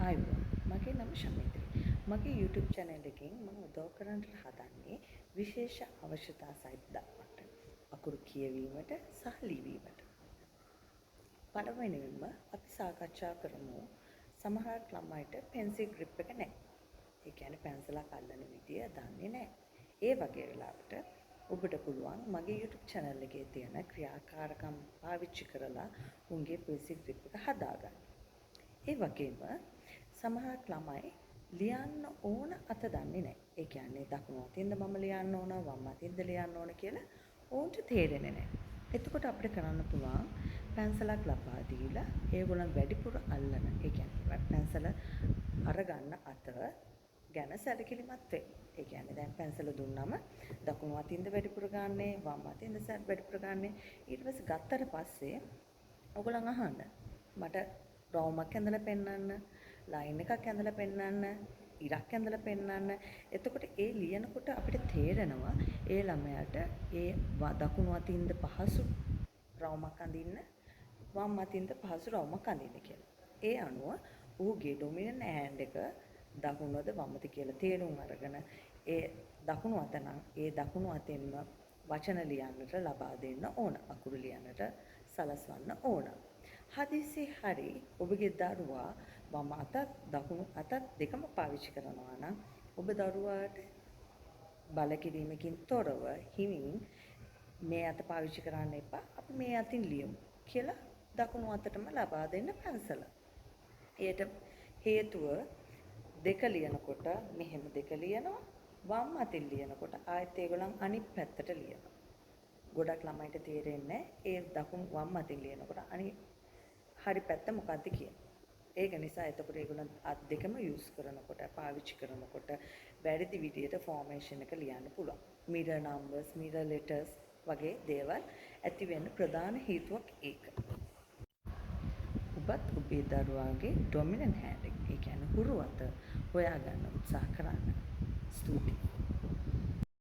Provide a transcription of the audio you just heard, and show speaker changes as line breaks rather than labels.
ආයුබෝවන්. මගේ නම ශමිත්‍රි. මගේ YouTube channel එකෙන් මම උදව් කරන්න හදන්නේ විශේෂ අවශ්‍යතා සහිත දරුවන්ට අකුරු කියවීමට සහ ලිවීමට. පළවෙනියෙන්ම අපි සාකච්ඡා කරමු සමහර ළමයිට පෙන්සිල් ග්‍රිප් එක නැහැ. ඒ කියන්නේ පැන්සලක් අල්ලන විදිය දන්නේ නැහැ. ඒ වගේ වෙලාවට ඔබට පුළුවන් මගේ YouTube channel එකේ තියෙන ක්‍රියාකාරකම් පාවිච්චි කරලා උන්ගේ පෙන්සිල් ග්‍රිප් එක හදාගන්න. ඒ වගේම සමහර ළමයි ලියන්න ඕන අත දන්නේ නැහැ. ඒ කියන්නේ දකුණු අතින්ද මම ලියන්න ඕන වම් අතින්ද ලියන්න ඕන කියලා ඔවුන්ට තේරෙන්නේ නැහැ. එතකොට අපිට කරන්න පුළුවන් පැන්සලක් ලබා දීලා ඒගොල්ලන් වැඩිපුර අල්ලන ඒ කියන්නේ පැන්සල අරගන්න අත ගැන සැලකිලිමත් වෙන්න. ඒ කියන්නේ දැන් පැන්සල දුන්නම දකුණු අතින්ද වැඩිපුර ගන්නෙ වම් අතින්ද වැඩිපුර ගන්නෙ ඊට පස්සේ ගත්තට පස්සේ ඔයගොල්ලන් අහන්න මට රවුමක් ඇඳලා පෙන්නන්න, ලයින් එකක් ඇඳලා පෙන්නන්න, ඉරක් ඇඳලා පෙන්නන්න. එතකොට ඒ ලියනකොට අපිට තේරෙනවා ඒ ළමයාට ඒ දකුණු අතින්ද පහසු රවුමක් අඳින්න, වම් අතින්ද පහසු රවුමක් අඳින්න කියලා. ඒ අනුව ඌගේ ඩොමිනන්ට් හෑන්ඩ් එක දකුණුද වමද කියලා තේරුම් අරගෙන ඒ දකුණු අත නම් ඒ දකුණු අතෙන්ම වචන ලියන්නට ලබා දෙන්න ඕන. අකුරු ලියන්නට සලස්වන්න ඕන. හදිසි හරි ඔබගේ දරුවා වම් අතත් දකුණු අතත් දෙකම පාවිච්චි කරනවා නම් ඔබ දරුවාට බල කිරීමකින් තොරව හිමින් මේ අත පාවිච්චි කරන්න එපා අපි මේ අතින් ලියමු කියලා දකුණු අතටම ලබා දෙන්න පැන්සල. එයට හේතුව දෙක ලියනකොට මෙහෙම දෙක ලියනවා වම් අතින් ලියනකොට ආයෙත් ඒගොල්ලන් අනිත් පැත්තට ලියනවා. ගොඩක් ළමයිට තේරෙන්නේ ඒ දකුණු වම් අතින් ලියනකොට අනිත් හරි පැත්ත මොකක්ද කියන්නේ. ඒක නිසා එතකොට ඒගොල්ලන් අත් දෙකම යූස් කරනකොට පාවිච්චි කරනකොට වැරදි විදියට ෆෝමේෂන් එක ලියන්න පුළුවන්. මිරර් නම්බර්ස්, මිරර් ලෙටර්ස් වගේ දේවල් ඇති වෙන්න ප්‍රධාන හේතුවක් ඒක. ඔබත් ඔබේ දරුවාගේ ඩොමිනන්ට් හෑන්ඩ් එක, ඒ කියන්නේ හුරු අත හොයාගන්න උත්සාහ කරන්න. ස්තුතියි.